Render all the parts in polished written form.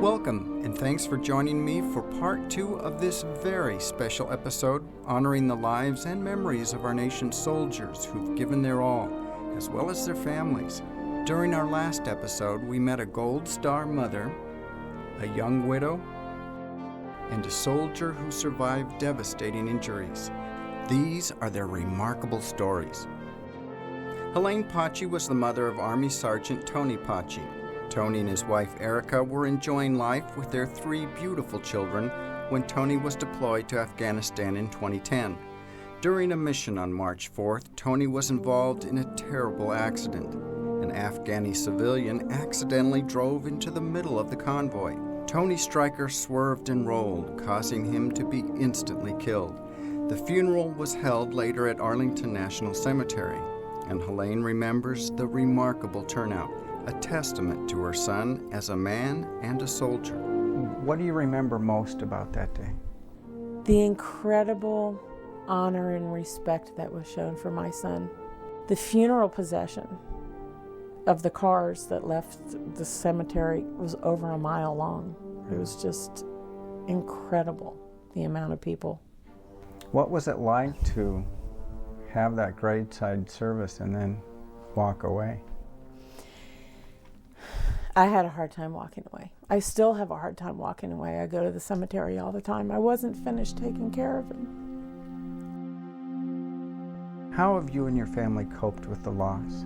Welcome, and thanks for joining me for part 2 of this very special episode honoring the lives and memories of our nation's soldiers who've given their all, as well as their families. During our last episode, we met a Gold Star mother, a young widow, and a soldier who survived devastating injuries. These are their remarkable stories. Helene Paci was the mother of Army Sergeant Tony Paci. Tony and his wife Erica were enjoying life with their 3 beautiful children when Tony was deployed to Afghanistan in 2010. During a mission on March 4th, Tony was involved in a terrible accident. An Afghani civilian accidentally drove into the middle of the convoy. Tony's striker swerved and rolled, causing him to be instantly killed. The funeral was held later at Arlington National Cemetery, and Helene remembers the remarkable turnout, a testament to her son as a man and a soldier. What do you remember most about that day? The incredible honor and respect that was shown for my son. The funeral procession of the cars that left the cemetery was over a mile long. It was just incredible, the amount of people. What was it like to have that graveside service and then walk away? I had a hard time walking away. I still have a hard time walking away. I go to the cemetery all the time. I wasn't finished taking care of him. How have you and your family coped with the loss?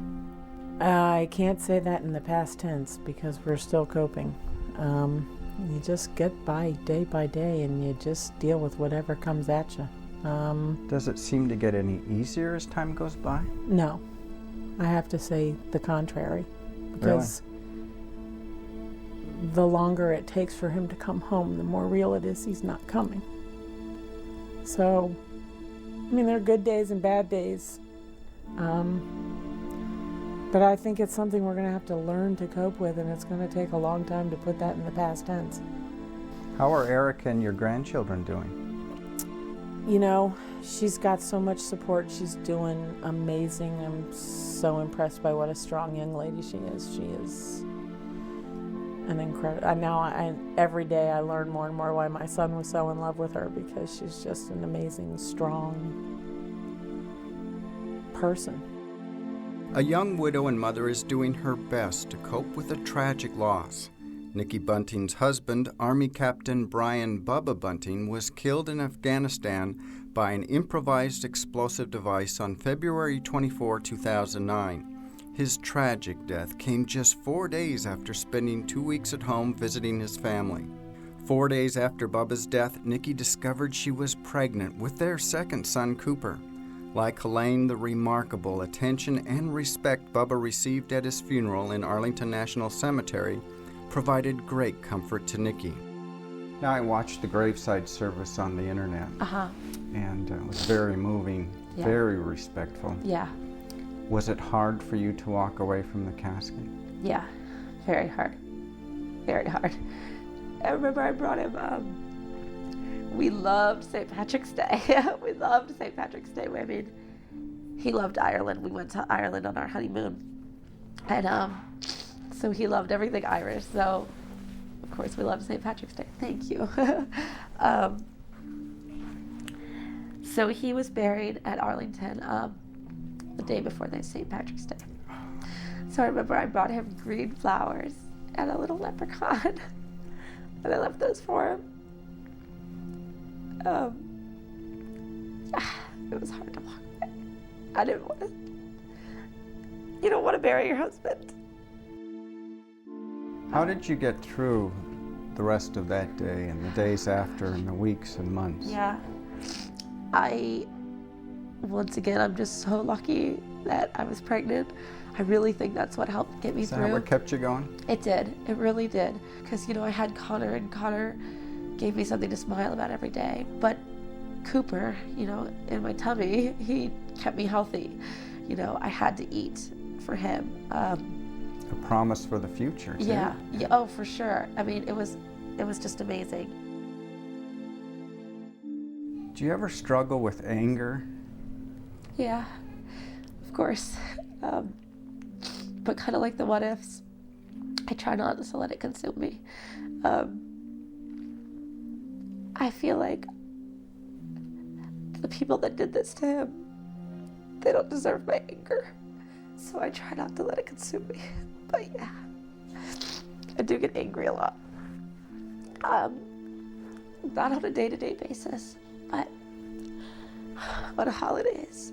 I can't say that in the past tense because we're still coping. You just get by day and you just deal with whatever comes at you. Does it seem to get any easier as time goes by? No, I have to say the contrary. Because the longer it takes for him to come home, the more real it is he's not coming. So, I mean, there are good days and bad days. But I think it's something we're going to have to learn to cope with, and it's going to take a long time to put that in the past tense. How are Erica and your grandchildren doing? You know, she's got so much support. She's doing amazing. I'm so impressed by what a strong young lady she is. She is an incredible. Every day I learn more and more why my son was so in love with her, because she's just an amazing, strong person. A young widow and mother is doing her best to cope with a tragic loss. Nikki Bunting's husband, Army Captain Brian Bubba Bunting, was killed in Afghanistan by an improvised explosive device on February 24, 2009. His tragic death came just 4 days after spending 2 weeks at home visiting his family. 4 days after Bubba's death, Nikki discovered she was pregnant with their second son, Cooper. Like Helene, the remarkable attention and respect Bubba received at his funeral in Arlington National Cemetery provided great comfort to Nikki. Now, I watched the graveside service on the internet, and it was very moving, very respectful. Yeah. Was it hard for you to walk away from the casket? Yeah, very hard. Very hard. I remember I brought him, we loved St. Patrick's Day. We loved St. Patrick's Day. I mean, he loved Ireland. We went to Ireland on our honeymoon. And so he loved everything Irish. So, of course, we loved St. Patrick's Day. Thank you. So he was buried at Arlington the day before the St. Patrick's Day. So I remember I brought him green flowers and a little leprechaun. And I left those for him. It was hard to walk away. I didn't want to. You don't want to bury your husband. How did you get through the rest of that day and the days after and the weeks and months? Yeah. Once again, I'm just so lucky that I was pregnant. I really think that's what helped get me through. Is that what kept you going? It did. It really did. Because, I had Connor, and Connor gave me something to smile about every day. But Cooper, in my tummy, he kept me healthy. I had to eat for him. A promise for the future, too. Yeah. Oh, for sure. I mean, it was just amazing. Do you ever struggle with anger? Yeah, of course. But kind of like the what ifs, I try not to let it consume me. I feel like the people that did this to him, they don't deserve my anger. So I try not to let it consume me. But yeah, I do get angry a lot. Not on a day-to-day basis, but on holidays,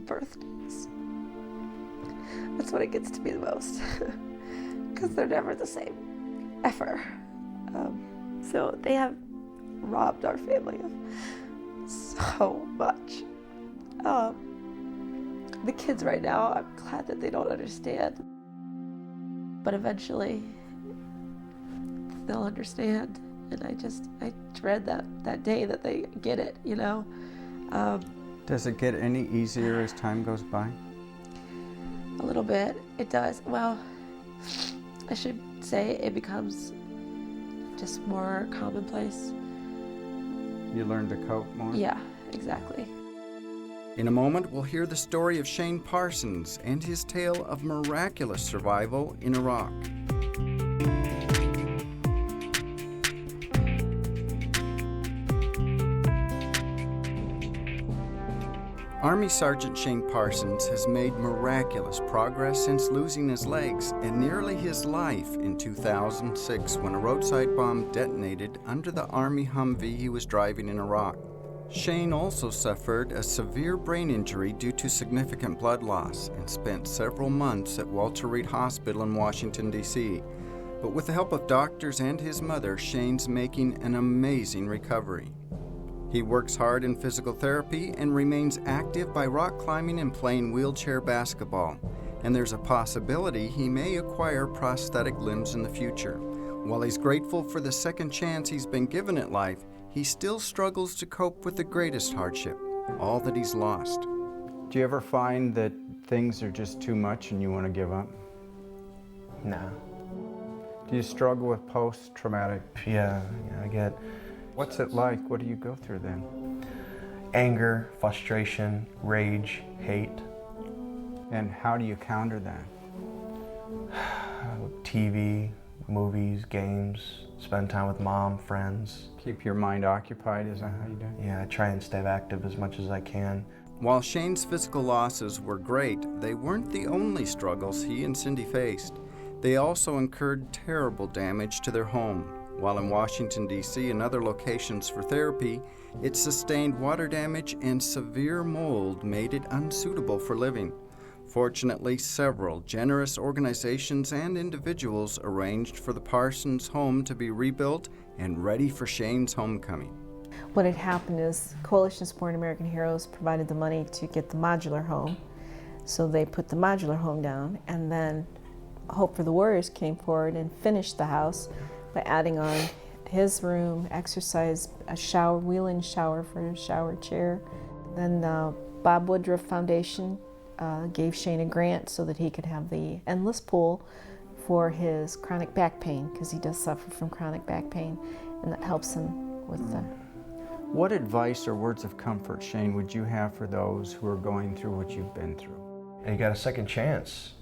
birthdays. That's when it gets to me the most, because they're never the same, ever. So they have robbed our family of so much. The kids right now, I'm glad that they don't understand, but eventually they'll understand. And I dread that day that they get it, you know. Does it get any easier as time goes by? A little bit, it does. Well, I should say it becomes just more commonplace. You learn to cope more? Yeah, exactly. In a moment, we'll hear the story of Shane Parsons and his tale of miraculous survival in Iraq. Army Sergeant Shane Parsons has made miraculous progress since losing his legs and nearly his life in 2006 when a roadside bomb detonated under the Army Humvee he was driving in Iraq. Shane also suffered a severe brain injury due to significant blood loss and spent several months at Walter Reed Hospital in Washington, D.C. But with the help of doctors and his mother, Shane's making an amazing recovery. He works hard in physical therapy and remains active by rock climbing and playing wheelchair basketball. And there's a possibility he may acquire prosthetic limbs in the future. While he's grateful for the second chance he's been given at life, he still struggles to cope with the greatest hardship, all that he's lost. Do you ever find that things are just too much and you want to give up? No. Do you struggle with post-traumatic? Yeah, I get... What's it like? What do you go through then? Anger, frustration, rage, hate. And how do you counter that? TV, movies, games, spend time with mom, friends. Keep your mind occupied, is that how you do it? Yeah, I try and stay active as much as I can. While Shane's physical losses were great, they weren't the only struggles he and Cindy faced. They also incurred terrible damage to their home. While in Washington, D.C. and other locations for therapy, it sustained water damage and severe mold made it unsuitable for living. Fortunately, several generous organizations and individuals arranged for the Parsons home to be rebuilt and ready for Shane's homecoming. What had happened is Coalition Support American Heroes provided the money to get the modular home. So they put the modular home down, and then Hope for the Warriors came forward and finished the house by adding on his room, exercise, a shower, wheel-in shower for a shower chair. Then the Bob Woodruff Foundation gave Shane a grant so that he could have the endless pool for his chronic back pain, because he does suffer from chronic back pain, and that helps him with the... What advice or words of comfort, Shane, would you have for those who are going through what you've been through? You got a second chance.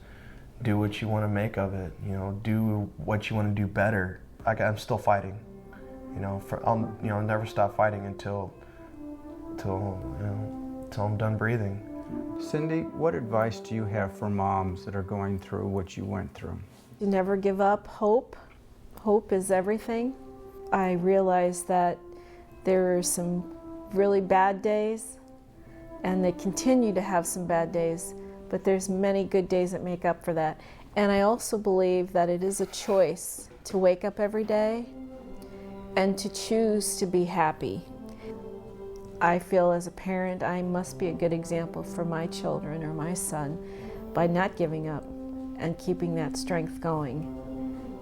Do what you want to make of it. Do what you want to do better. I'm still fighting. I'll never stop fighting until I'm done breathing. Cindy, what advice do you have for moms that are going through what you went through? You never give up hope. Hope is everything. I realize that there are some really bad days, and they continue to have some bad days, but there's many good days that make up for that. And I also believe that it is a choice to wake up every day and to choose to be happy. I feel as a parent I must be a good example for my children or my son by not giving up and keeping that strength going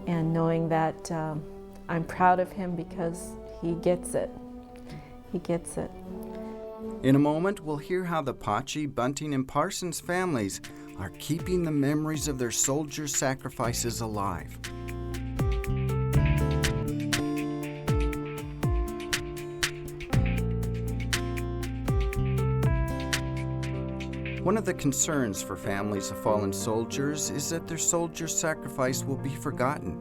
and knowing that I'm proud of him because he gets it. He gets it. In a moment, we'll hear how the Pachi, Bunting, and Parsons families are keeping the memories of their soldiers' sacrifices alive. One of the concerns for families of fallen soldiers is that their soldiers' sacrifice will be forgotten.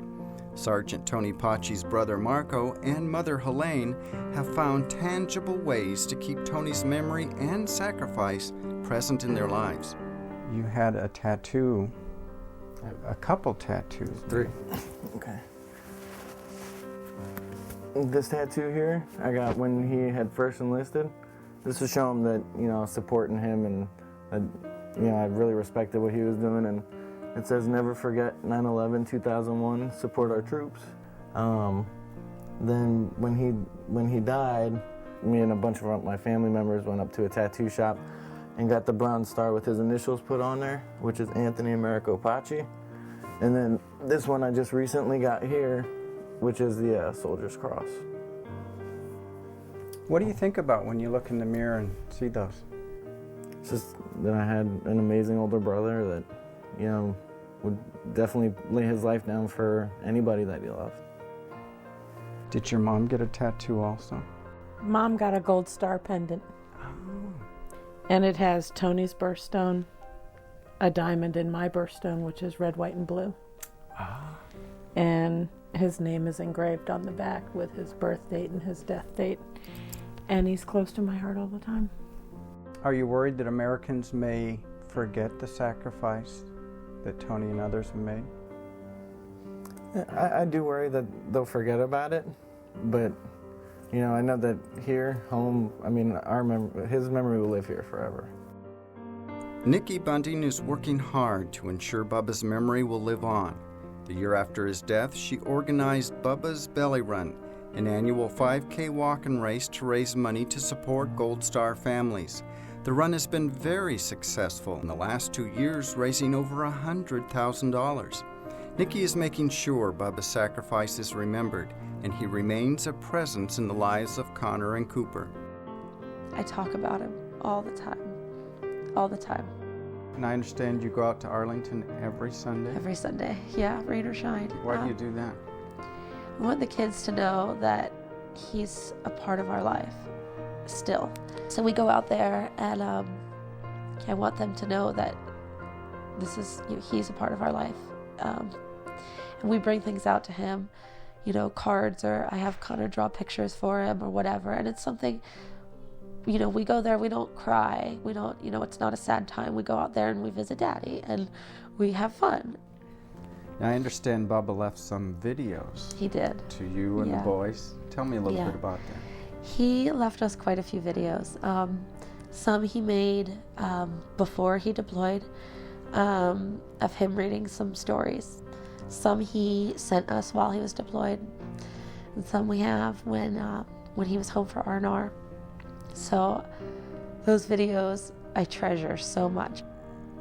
Sergeant Tony Paci's brother Marco and mother Helene have found tangible ways to keep Tony's memory and sacrifice present in their lives. You had a tattoo, a couple tattoos. 3. Okay. This tattoo here, I got when he had first enlisted. This to show him that, supporting him and, I really respected what he was doing. And it says, "Never forget 9/11/2001, support our troops." Then when he died, me and a bunch of my family members went up to a tattoo shop and got the bronze star with his initials put on there, which is Anthony Americo Paci. And then this one I just recently got here, which is the Soldier's Cross. What do you think about when you look in the mirror and see those? It's just that I had an amazing older brother that, would definitely lay his life down for anybody that he loved. Did your mom get a tattoo also? Mom got a gold star pendant. And it has Tony's birthstone, a diamond in my birthstone, which is red, white, and blue. And his name is engraved on the back with his birth date and his death date. And he's close to my heart all the time. Are you worried that Americans may forget the sacrifice that Tony and others have made? I do worry that they'll forget about it, but I know that here, home, his memory will live here forever. Nicky Bunting is working hard to ensure Bubba's memory will live on. The year after his death, she organized Bubba's Belly Run, an annual 5K walk and race to raise money to support Gold Star families. The run has been very successful in the last 2 years, raising over $100,000. Nicky is making sure Bubba's sacrifice is remembered, and he remains a presence in the lives of Connor and Cooper. I talk about him all the time. All the time. And I understand you go out to Arlington every Sunday? Every Sunday. Yeah, rain or shine. Why do you do that? I want the kids to know that he's a part of our life still. So we go out there, and I want them to know that he's a part of our life. And we bring things out to him, cards, or I have Connor draw pictures for him or whatever. And it's something, we go there, we don't cry. We don't, it's not a sad time. We go out there and we visit Daddy and we have fun. Now, I understand Bubba left some videos. He did. To you and the boys. Tell me a little Yeah. bit about that. He left us quite a few videos. Some he made before he deployed, of him reading some stories. Some he sent us while he was deployed, and some we have when he was home for R&R. So those videos I treasure so much.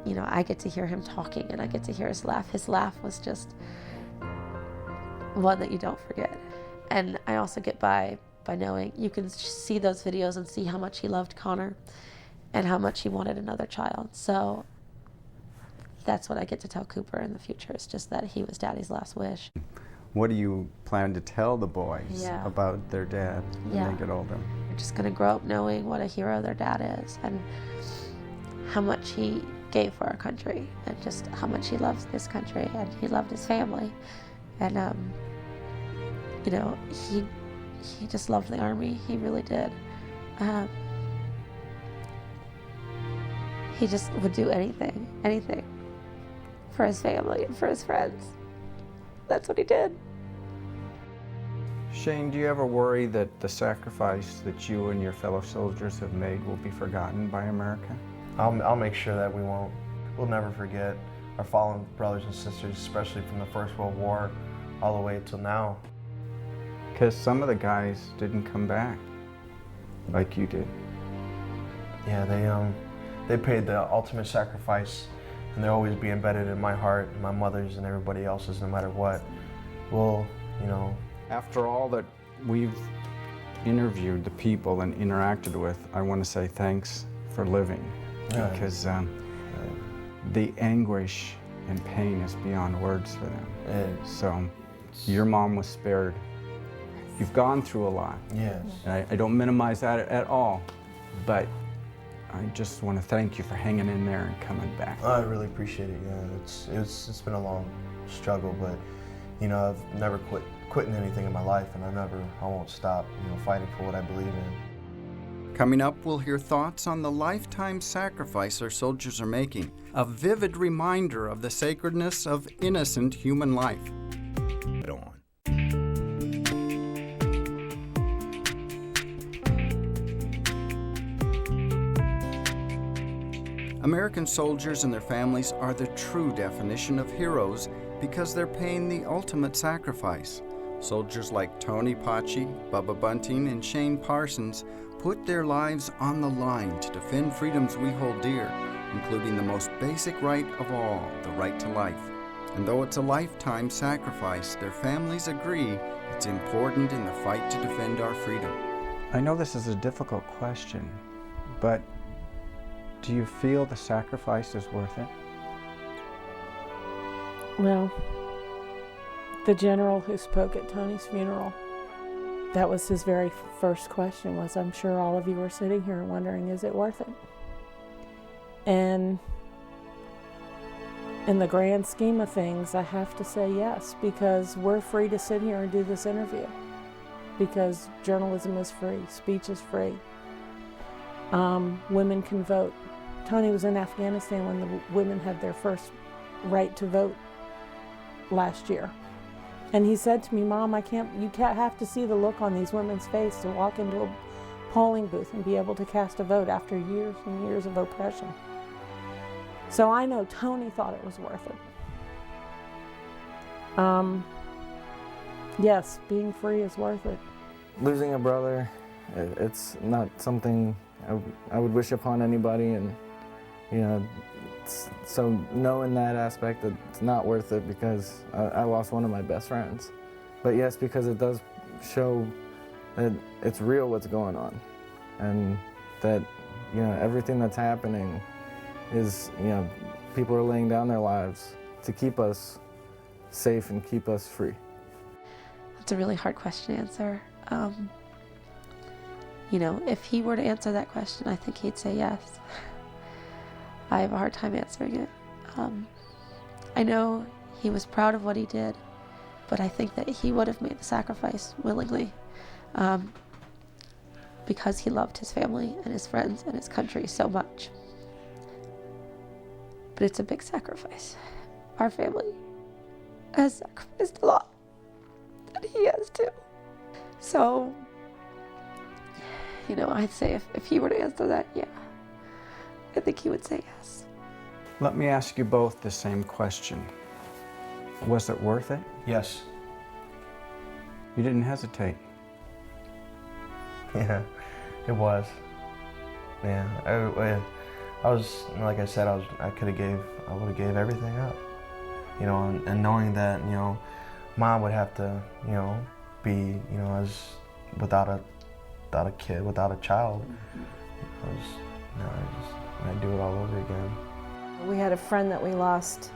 I get to hear him talking, and I get to hear his laugh. His laugh was just one that you don't forget. And I also get by knowing you can see those videos and see how much he loved Connor and how much he wanted another child. So that's what I get to tell Cooper in the future. It's just that he was Daddy's last wish. What do you plan to tell the boys about their dad when they get older? They're just going to grow up knowing what a hero their dad is and how much he gave for our country and just how much he loves this country and he loved his family. And, he just loved the Army. He really did. He just would do anything for his family and for his friends. That's what he did. Shane, do you ever worry that the sacrifice that you and your fellow soldiers have made will be forgotten by America? I'll make sure that we won't. We'll never forget our fallen brothers and sisters, especially from the First World War all the way till now. Because some of the guys didn't come back like you did. Yeah, they paid the ultimate sacrifice, and they'll always be embedded in my heart, and my mother's, and everybody else's, no matter what. We'll, After all that we've interviewed the people and interacted with, I want to say thanks for living. Yeah. Because the anguish and pain is beyond words for them. So your mom was spared. You've gone through a lot. Yes. And I don't minimize that at all, but I just want to thank you for hanging in there and coming back. I really appreciate it. Yeah, it's been a long struggle, but I've never quitting anything in my life, and I won't stop, fighting for what I believe in. Coming up, we'll hear thoughts on the lifetime sacrifice our soldiers are making, a vivid reminder of the sacredness of innocent human life. American soldiers and their families are the true definition of heroes because they're paying the ultimate sacrifice. Soldiers like Tony Paci, Bubba Bunting, and Shane Parsons put their lives on the line to defend freedoms we hold dear, including the most basic right of all, the right to life. And though it's a lifetime sacrifice, their families agree it's important in the fight to defend our freedom. I know this is a difficult question, but do you feel the sacrifice is worth it? Well, the general who spoke at Tony's funeral, that was his very first question was, I'm sure all of you are sitting here wondering, is it worth it? And in the grand scheme of things, I have to say yes, because we're free to sit here and do this interview, because journalism is free, speech is free. Women can vote. Tony was in Afghanistan when the women had their first right to vote last year. And he said to me, Mom, you can't have to see the look on these women's face to walk into a polling booth and be able to cast a vote after years and years of oppression. So I know Tony thought it was worth it. Yes, being free is worth it. Losing a brother, it's not something I would wish upon anybody, and so knowing that aspect, that it's not worth it because I lost one of my best friends. But yes, because it does show that it's real what's going on, and that everything that's happening is people are laying down their lives to keep us safe and keep us free. That's a really hard question to answer. If he were to answer that question, I think he'd say yes. I have a hard time answering it. I know he was proud of what he did, but I think that he would have made the sacrifice willingly because he loved his family and his friends and his country so much. But it's a big sacrifice. Our family has sacrificed a lot, and he has too. So, I'd say if he were to answer that, yeah, I think he would say yes. Let me ask you both the same question. Was it worth it? Yes. You didn't hesitate. Yeah, it was. Yeah, I was, like I said, I would have gave everything up. And knowing that, Mom would have to, be, as without a kid, without a child. I'd do it all over again. We had a friend that we lost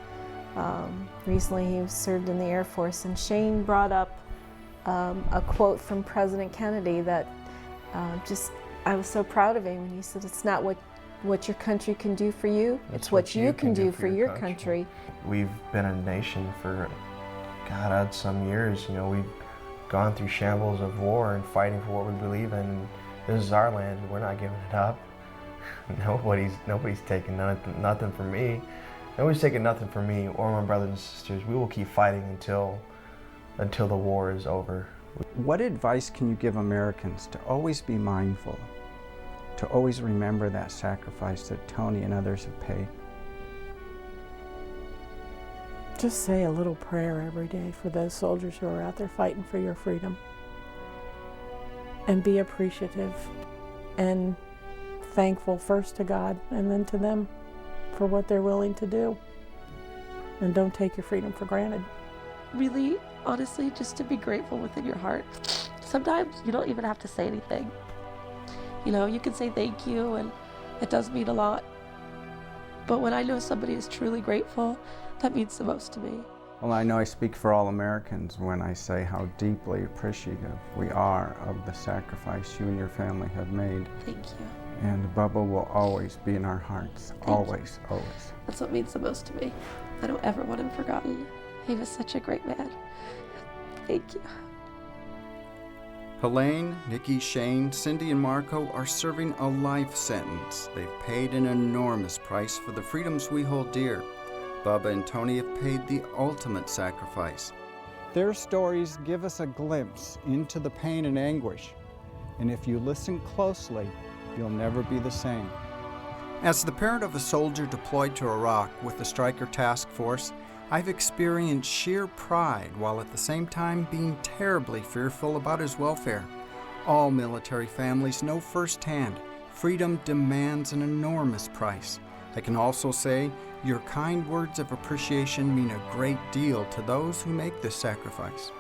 recently. He served in the Air Force, and Shane brought up a quote from President Kennedy that I was so proud of him. And he said, it's not what your country can do for you, it's what you can do for your country. We've been a nation for, some years. We've gone through shambles of war and fighting for what we believe in. This is our land. We're not giving it up. Nobody's taking nothing from me. Nobody's taking nothing from me or my brothers and sisters. We will keep fighting until the war is over. What advice can you give Americans to always be mindful, to always remember that sacrifice that Tony and others have paid? Just say a little prayer every day for those soldiers who are out there fighting for your freedom. And be appreciative and thankful first to God and then to them for what they're willing to do. And don't take your freedom for granted. Really, honestly, just to be grateful within your heart. Sometimes you don't even have to say anything. You can say thank you, and it does mean a lot. But when I know somebody is truly grateful, that means the most to me. Well, I know I speak for all Americans when I say how deeply appreciative we are of the sacrifice you and your family have made. Thank you. And Bubba will always be in our hearts. Always, always. That's what means the most to me. I don't ever want him forgotten. He was such a great man. Thank you. Helene, Nikki, Shane, Cindy, and Marco are serving a life sentence. They've paid an enormous price for the freedoms we hold dear. Bubba and Tony have paid the ultimate sacrifice. Their stories give us a glimpse into the pain and anguish, and if you listen closely, you'll never be the same. As the parent of a soldier deployed to Iraq with the Stryker Task Force, I've experienced sheer pride while at the same time being terribly fearful about his welfare. All military families know firsthand freedom demands an enormous price. I can also say your kind words of appreciation mean a great deal to those who make this sacrifice.